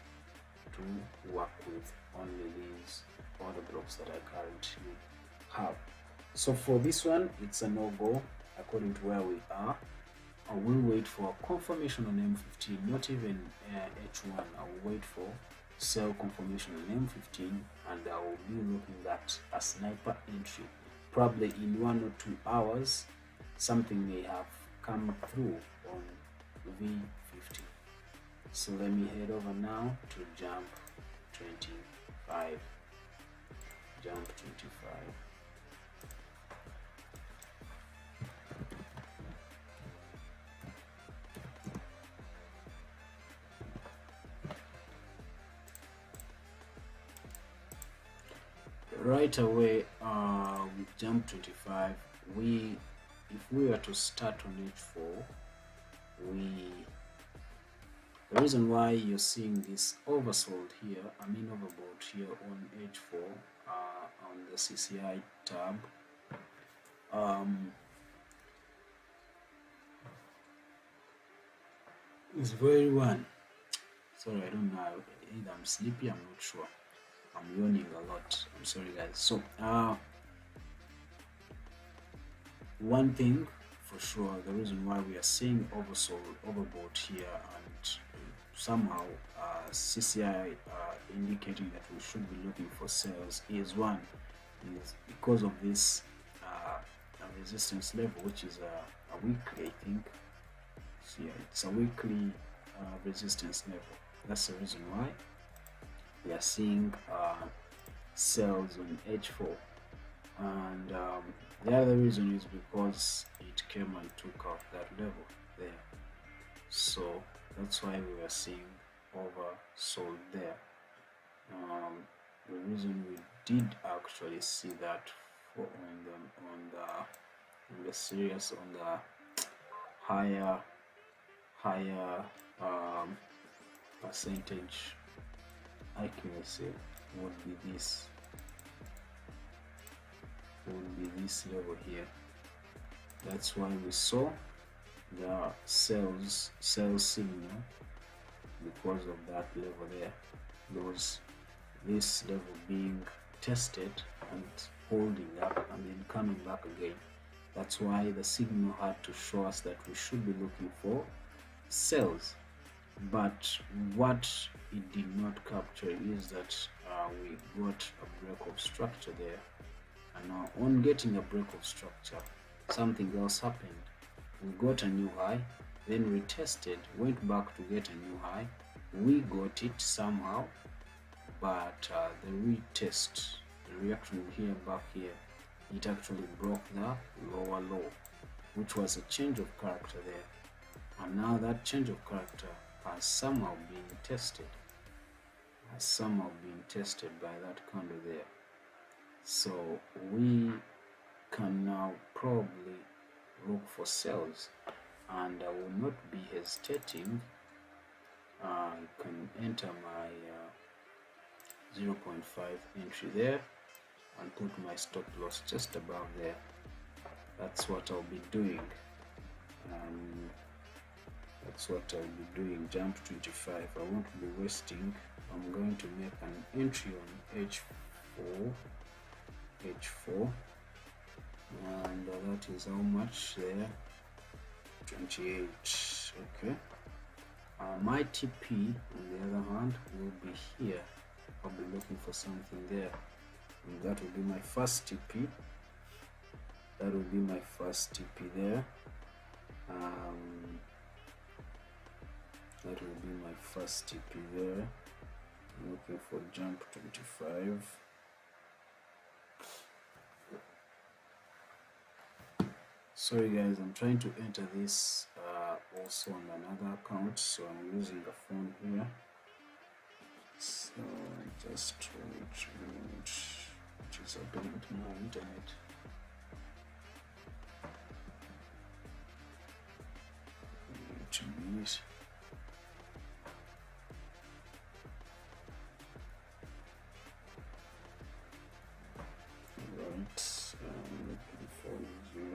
to work with only these order blocks that I currently have. So for this one, it's a no-go according to where we are. I will wait for confirmation on M15, not even H1. I will wait for sell confirmation on M15, and I will be looking at a sniper entry. Probably in 1 or 2 hours, something may have come through on V50. So let me head over now to jump 25. Jump 25. Right away with jump 25, if we were to start on H4, the reason why you're seeing this oversold here, overbought here on H4 on the CCI tab, is very one. Sorry, I don't know, either I'm sleepy, I'm not sure. I'm yawning a lot. I'm sorry, guys. So, one thing for sure, the reason why we are seeing oversold, overbought here, and somehow CCI indicating that we should be looking for sales is because of this resistance level, which is a weekly, I think. So yeah, it's a weekly resistance level. That's the reason why we are seeing sales on H4, and the other reason is because it came and took out that level there, so that's why we are seeing oversold there. The reason we did actually see that on the series, on the higher percentage accuracy would be this level here. That's why we saw the sales signal, because of that level there, this level being tested and holding up and then coming back again. That's why the signal had to show us that we should be looking for sells. But what it did not capture is that we got a break of structure there, and now on getting a break of structure, something else happened. We got a new high, then retested, went back to get a new high, we got it somehow, but the retest, the reaction here, back here, it actually broke the lower low, which was a change of character there. And now that change of character has somehow been tested, by that candle there. So we can now probably look for sells, and I will not be hesitating. I can enter my 0.5 entry there and put my stop loss just above there. That's what I'll be doing. Jump 25. I won't be wasting. I'm going to make an entry on H4, and that is how much there? 28. Okay. My TP, on the other hand, will be here. I'll be looking for something there, and that will be my first TP. There. That will be my first TP there. I'm looking for jump 25. Sorry guys, I'm trying to enter this also on another account, so I'm using a phone here. So just wait, which is happening to my internet. Right, I'm looking for 0.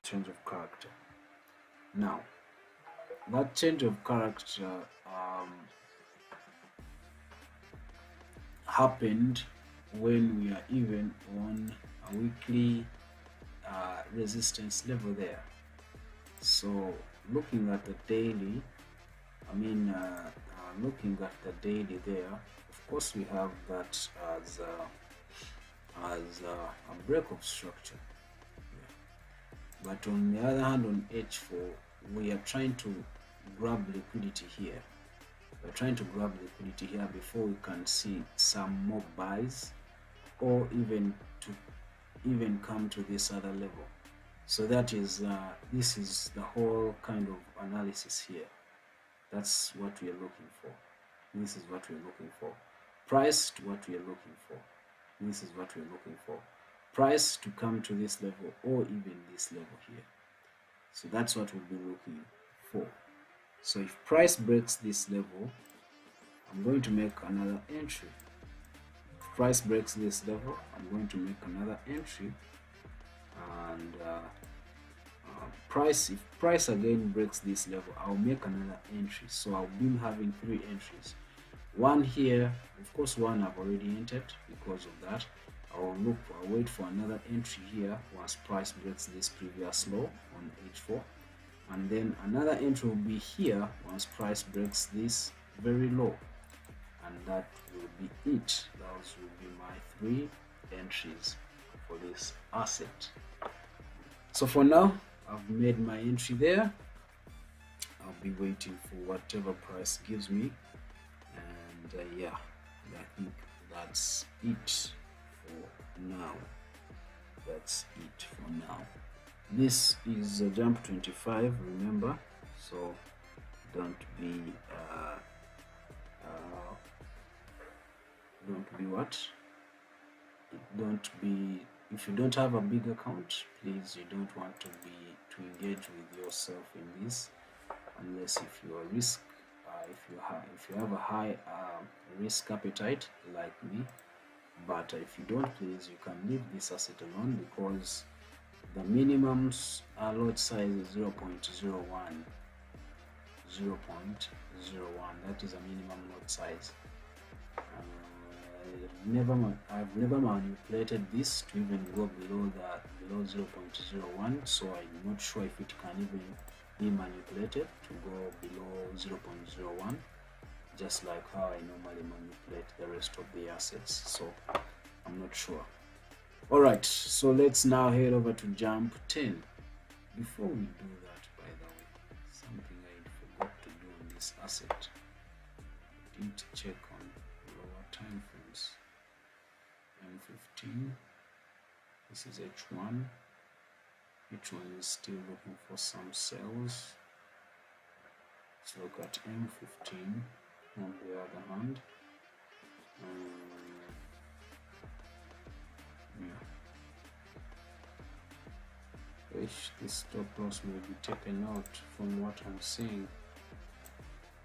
Change of character. Now, that change of character happened when we are even on a weekly resistance level there. So looking at the daily, looking at the daily there, of course we have that as a break of structure. But on the other hand, on H4, we are trying to grab liquidity here. We're trying to grab liquidity here before we can see some more buys, or even come to this other level. So that is this is the whole kind of analysis here. That's what we are looking for. This is what we're looking for. Price to what we are looking for. This is what we're looking for. Price to come to this level, or even this level here. So that's what we'll be looking for. So if price breaks this level, I'm going to make another entry. If price breaks this level, I'm going to make another entry. And if price again breaks this level, I'll make another entry. So I'll be having 3 entries. One here, of course, one I've already entered because of that. I'll wait for another entry here once price breaks this previous low on H4, and then another entry will be here once price breaks this very low, and that will be it. Those will be my 3 entries for this asset. So for now, I've made my entry there. I'll be waiting for whatever price gives me, and yeah, I think that's it for now. This is a jump 25, remember, so don't be if you don't have a big account, please, you don't want to engage with yourself in this, unless if you are if you have a high risk appetite like me. But if you don't, please, you can leave this asset alone, because the minimum lot size is 0.01. 0.01. That is a minimum lot size. I've never manipulated this to even go below 0.01, so I'm not sure if it can even be manipulated to go below 0.01, just like how I normally manipulate the rest of the assets. So I'm not sure. All right, so let's now head over to jump 10. Before we do that, by the way, something I forgot to do on this asset, I didn't check on lower time frames. M15, this is H1. H1 is still looking for some sales. Let's look at M15 on the other hand. This stop loss may be taken out from what I'm seeing.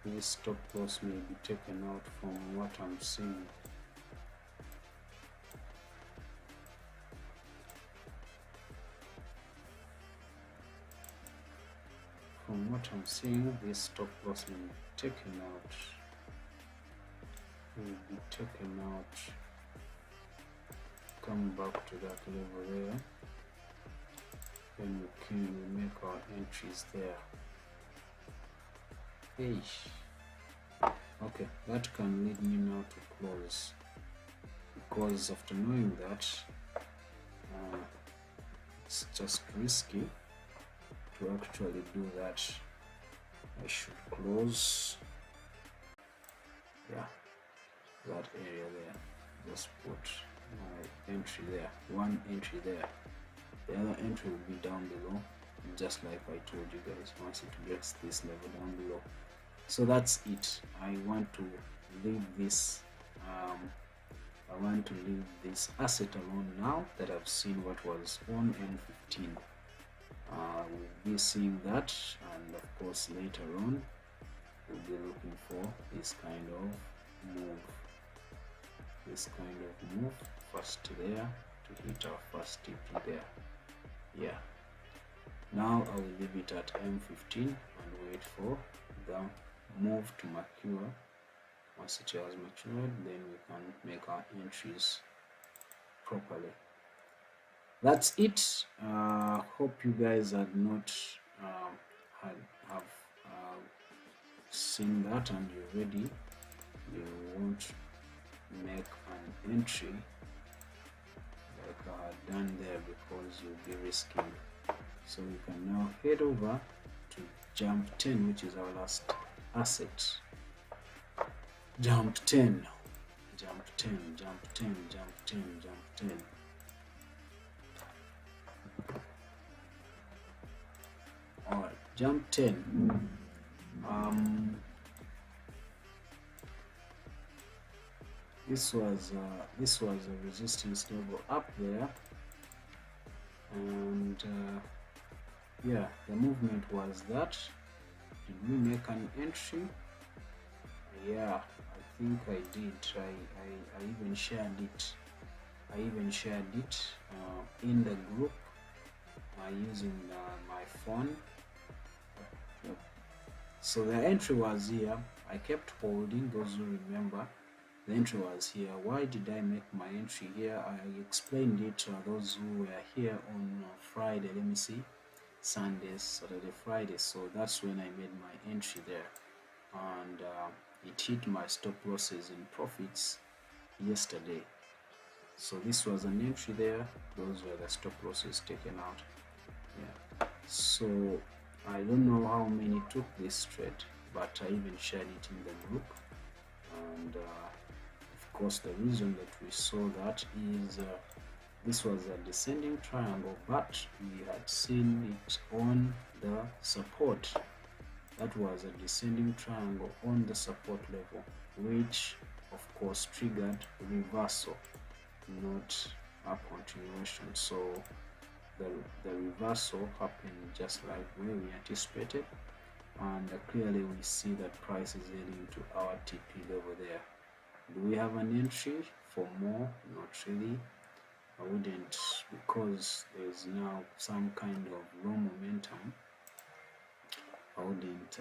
This stop loss may be taken out from what I'm seeing. From what I'm seeing, this stop loss will be taken out. Come back to that level there. Then we can make our entries there. Okay, that can lead me now to close, because after knowing that, it's just risky to actually do that. I should close, yeah, that area there. Just put my entry there, one entry there. The other entry will be down below, just like I told you guys, once it gets this level down below. So that's it. I want to leave this asset alone now that I've seen what was on M15. We'll be seeing that, and of course later on we'll be looking for this kind of move, first there to hit our first TP there. Yeah, now I will leave it at M15 and wait for the move to mature. Once it has matured, then we can make our entries properly. That's it. Hope you guys had not have seen that, and you're ready. You won't make an entry like I had done there, because you'll be risking. So we can now head over to jump 10, which is our last asset. Jump 10, jump 10, jump 10, jump 10, jump 10. All right, jump 10. This was a resistance level up there, and yeah, the movement was that. Did we make an entry? Yeah, I think I did. I even shared it. In the group using my phone. Yep. So the entry was here. I kept holding. Those who remember, the entry was here. Why did I make my entry here? I explained it to those who were here on Friday. Let me see, Sunday, Saturday, Friday. So that's when I made my entry there, and it hit my stop losses and profits yesterday. So this was an entry there. Those were the stop losses taken out. Yeah. So I don't know how many took this trade, but I even shared it in the group. And of course, the reason that we saw that is this was a descending triangle, but we had seen it on the support. That was a descending triangle on the support level, which of course triggered reversal, not a continuation. So the reversal happened just like where we anticipated, and clearly we see that price is heading to our TP level there. Do we have an entry for more? Not really. I wouldn't, because there's now some kind of low momentum. I wouldn't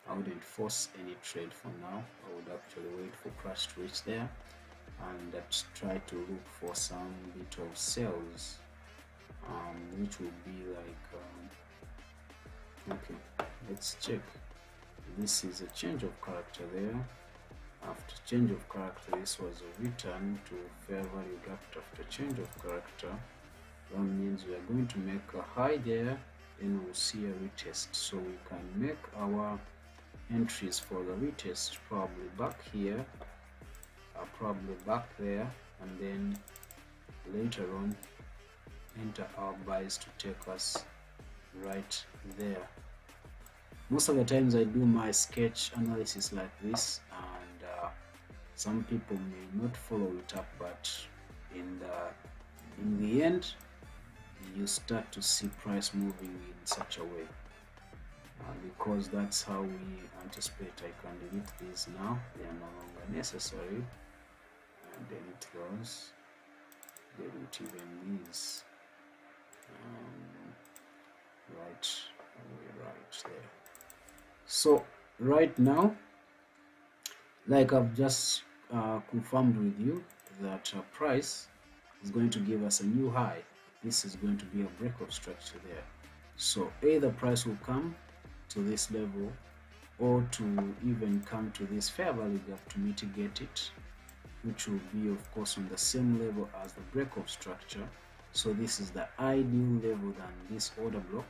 I wouldn't force any trade for now. I would actually wait for price to reach there and try to look for some bit of sales, which will be like okay, let's check. This is a change of character there. After change of character, this was a return to fair value gap. After change of character, that means we are going to make a high there, then we'll see a retest. So we can make our entries for the retest probably back here, probably back there, and then later on enter our buys to take us right there. Most of the times I do my sketch analysis like this, and some people may not follow it up, but in the end you start to see price moving in such a way, because that's how we anticipate. I can delete these now, they are no longer necessary, and delete those, delete even these, right there. So right now, like I've just confirmed with you, that price is going to give us a new high. This is going to be a break of structure there. So either price will come to this level, or to even come to this fair value gap to mitigate it, which will be of course on the same level as the break of structure. So this is the ideal level than this order block,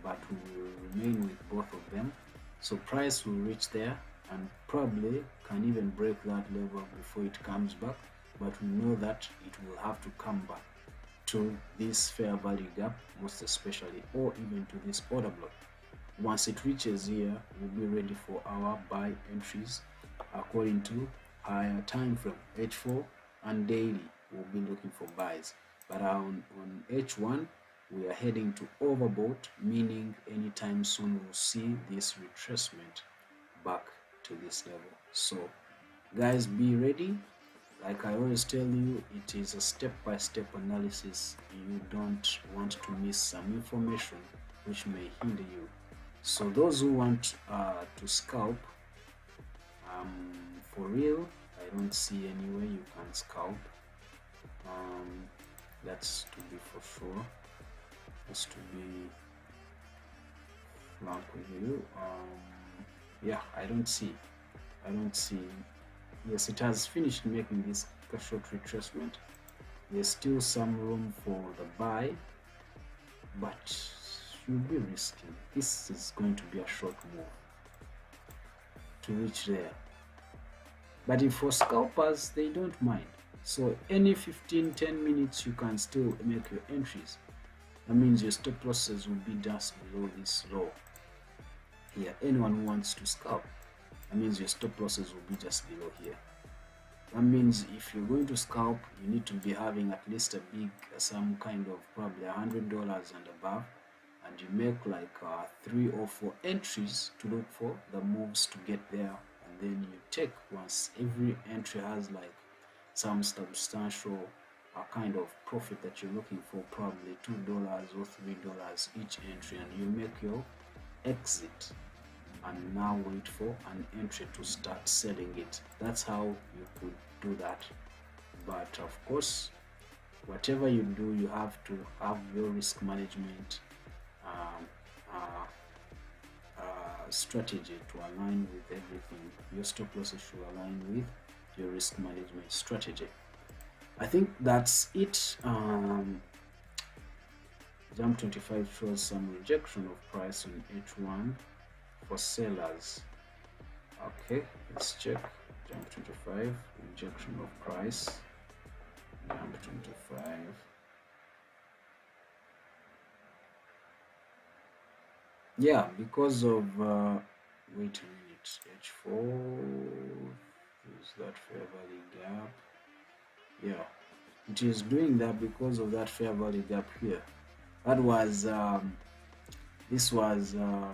but we will remain with both of them. So price will reach there and probably can even break that level before it comes back, but we know that it will have to come back to this fair value gap, most especially, or even to this order block. Once it reaches here, we'll be ready for our buy entries according to higher time frame. H4 and daily, we'll be looking for buys, but on H1 we are heading to overbought, meaning anytime soon we'll see this retracement back to this level. So guys, be ready. Like I always tell you, it is a step-by-step analysis. You don't want to miss some information which may hinder you. So those who want to scalp, for real, I don't see any way you can scalp. That's to be for sure. That's to be frank with you. Yeah, I don't see. Yes, it has finished making this short retracement. There's still some room for the buy, but you'll be risking. This is going to be a short move to reach there. But if for scalpers, they don't mind. So any 15-10 minutes you can still make your entries. That means your stop losses will be just below this low here. Anyone who wants to scalp, that means your stop losses will be just below here. That means if you're going to scalp, you need to be having at least a big, some kind of probably $100 and above, and you make like 3 or 4 entries to look for the moves to get there, and then you take, once every entry has like some substantial kind of profit that you're looking for, probably $2 or $3 each entry, and you make your exit and now wait for an entry to start selling it. That's how you could do that. But of course, whatever you do, you have to have your risk management strategy to align with everything. Your stop losses should align with your risk management strategy. I think that's it. Jump 25 shows some rejection of price on H1 for sellers. Okay, let's check. Jump 25, rejection of price. Jump 25. Yeah, because of wait a minute, H4 is that fair value gap. Yeah, it is doing that because of that fair value gap here. That was this was a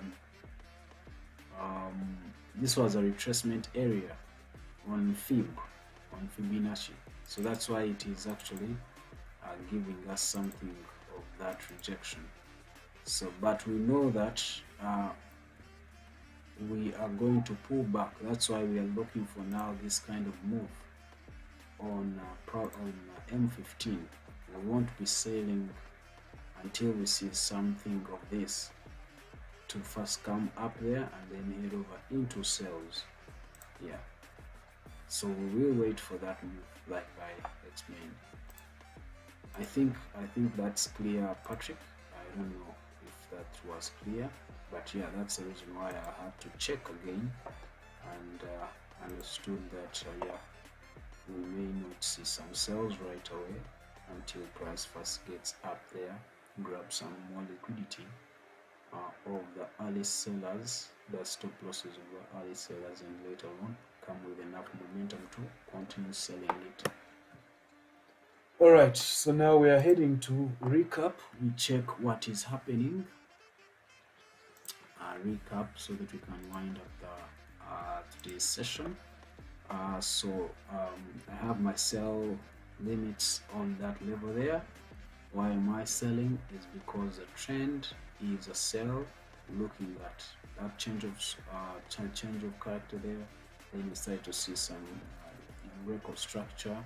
retracement area on Fibonacci, so that's why it is actually giving us something of that rejection. So but we know that we are going to pull back. That's why we are looking for now this kind of move on M15. We won't be selling until we see something of this to first come up there and then head over into sales. Yeah, so we will wait for that move like I explained. I think that's clear, Patrick. I don't know if that was clear, but yeah, that's the reason why I had to check again and understood that yeah, we may not see some sales right away until price first gets up there, grab some more liquidity of the early sellers, the stop losses of the early sellers, and later on come with enough momentum to continue selling it. Alright, so now we are heading to recap. We check what is happening, recap so that we can wind up today's session. So I have my sell limits on that level there. Why am I selling? Is because the trend is a sell. Looking at that change of character there, then we start to see some break of structure.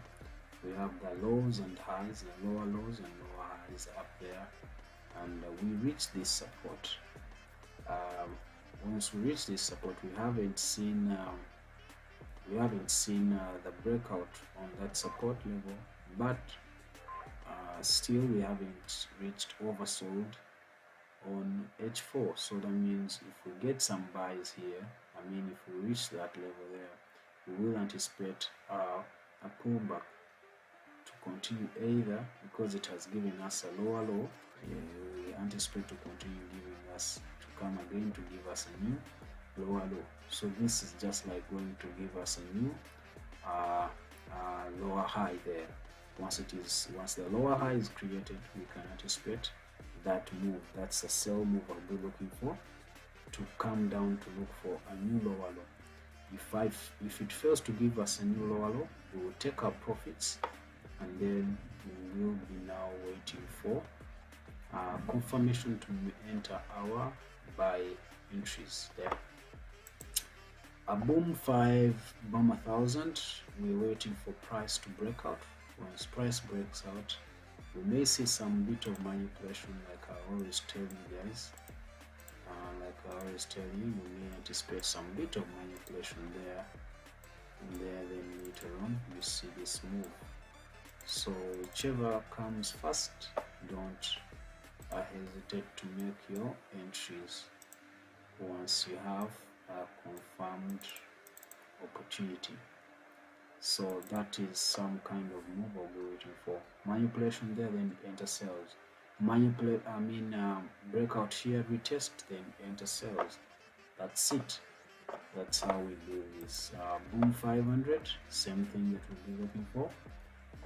We have the lows and highs, the lower lows and lower highs up there, and we reach this support. Once we reach this support, we haven't seen the breakout on that support level, but still we haven't reached oversold on H4. So that means if we get some buys here, I mean if we reach that level there, we will anticipate a pullback to continue, either because it has given us a lower low, we anticipate to continue giving us, to come again to give us a new lower low. So this is just like going to give us a new lower high there. Once the lower high is created, we can anticipate that move. That's a sell move I'll be looking for, to come down to look for a new lower low. If it fails to give us a new lower low, we will take our profits, and then we will be now waiting for confirmation to enter our buy entries there. A boom 5 bomb 1000, we're waiting for price to break out. Once price breaks out, we may see some bit of manipulation, like I always tell you guys. We may anticipate some bit of manipulation there, and there, then later on you see this move. So whichever comes first, don't hesitate to make your entries once you have a confirmed opportunity. So that is some kind of move I'll be waiting for. Manipulation there, then enter sales. Breakout here, retest, then enter sales. That's it. That's how we do this. Boom 500, same thing that we'll be looking for.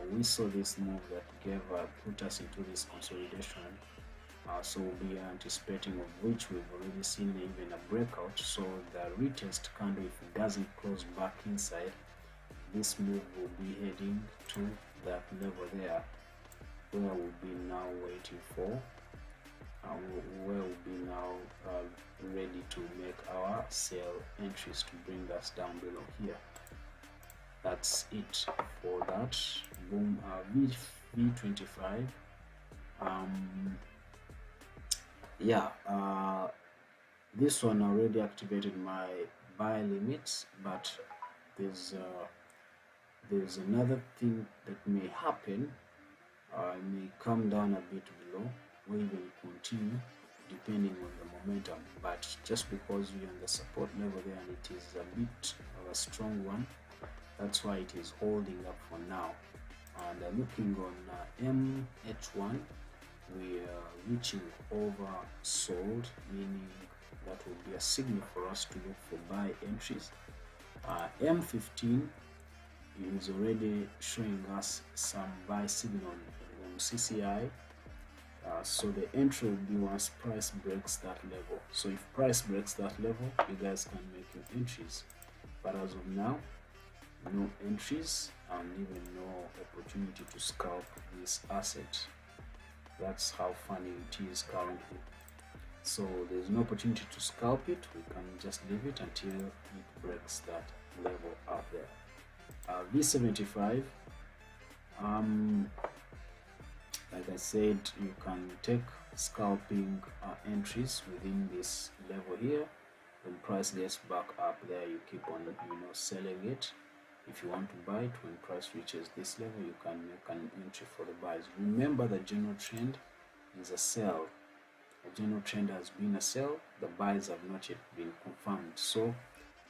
We saw this move that put us into this consolidation. So we'll be anticipating, of which we've already seen even a breakout. So the retest candle, if it doesn't close back inside, this move will be heading to that level there, where we'll be now waiting for, where we'll be now ready to make our sell entries to bring us down below here. That's it for that. Boom, V25. This one already activated my buy limits, but there's another thing that may happen. I may come down a bit below, or even continue depending on the momentum, but just because we're on the support level there and it is a bit of a strong one, that's why it is holding up for now. And looking on MH1, we are reaching oversold, meaning that will be a signal for us to look for buy entries. M15 is already showing us some buy signal on CCI. So the entry will be once price breaks that level. So if price breaks that level, you guys can make your entries. But as of now, no entries and even no opportunity to scalp this asset. That's how funny it is currently. So there's no opportunity to scalp it. We can just leave it until it breaks that level up there. V75, like I said, you can take scalping entries within this level here. When price gets back up there, you keep on selling it. If you want to buy it, when price reaches this level, you can make an entry for the buys. Remember, the general trend is a sell. The general trend has been a sell. The buys have not yet been confirmed. So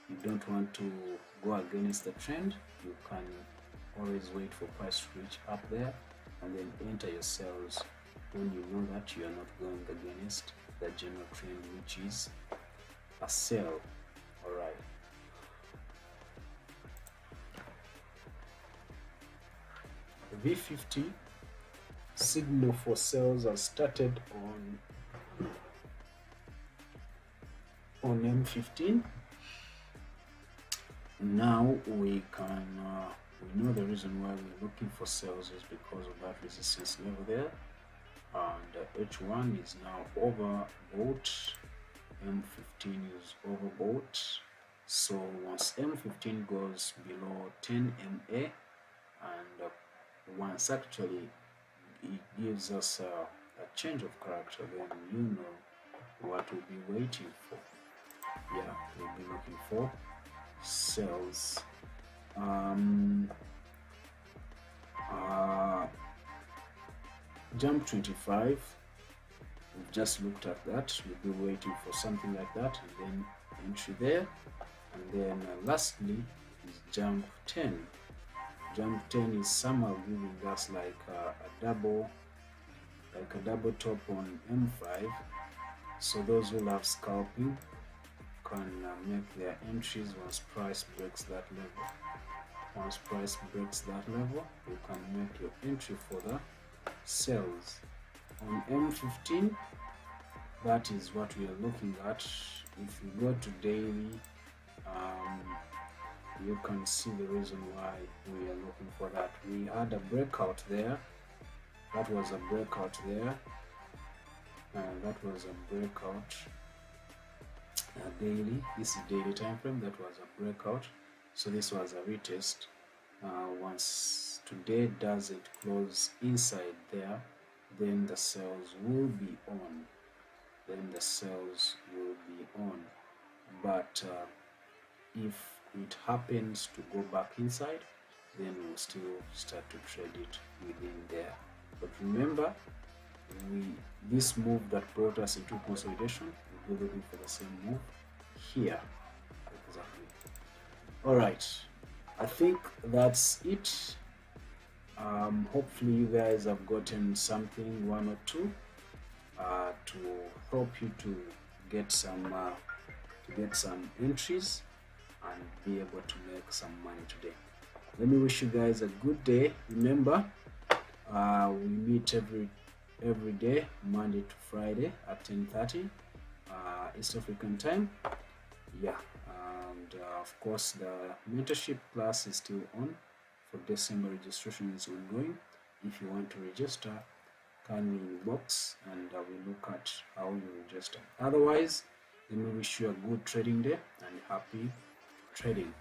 you don't want to go against the trend. You can always wait for price to reach up there and then enter your sells when you know that you are not going against the general trend, which is a sell. All right. V50 signal for sells has started on M15. Now we know the reason why we're looking for sells is because of that resistance level there, and H1 is now overbought. M15 is overbought. So once M15 goes below 10 MA, and once actually it gives us a change of character, then you know what we'll be waiting for. Yeah, we'll be looking for sells. Jump 25, we've just looked at that. We'll be waiting for something like that, and then entry there. And then lastly is jump 10. Jump 10 is somehow giving us like a double top on M5. So those who love scalping can make their entries once price breaks that level. Once price breaks that level, you can make your entry for the sells. On M15, that is what we are looking at. If you go to daily, you can see the reason why we are looking for that. We had a breakout there. That was a breakout there. That was a breakout daily. This is daily time frame. That was a breakout. So this was a retest. Once today doesn't close inside there, then the sells will be on. Then the sells will be on. But if it happens to go back inside, then we'll still start to trade it within there. But remember, this move that brought us into consolidation, we'll be looking for the same move here. Exactly. All right, I think that's it. Hopefully you guys have gotten something, one or two, to help you to get some entries and be able to make some money today. Let me wish you guys a good day. Remember, we meet every day, Monday to Friday at 10:30 East African time. Yeah, and of course the mentorship class is still on. For December, registration is ongoing. If you want to register, kindly inbox and we'll look at how you register. Otherwise, let me wish you a good trading day and happy trading.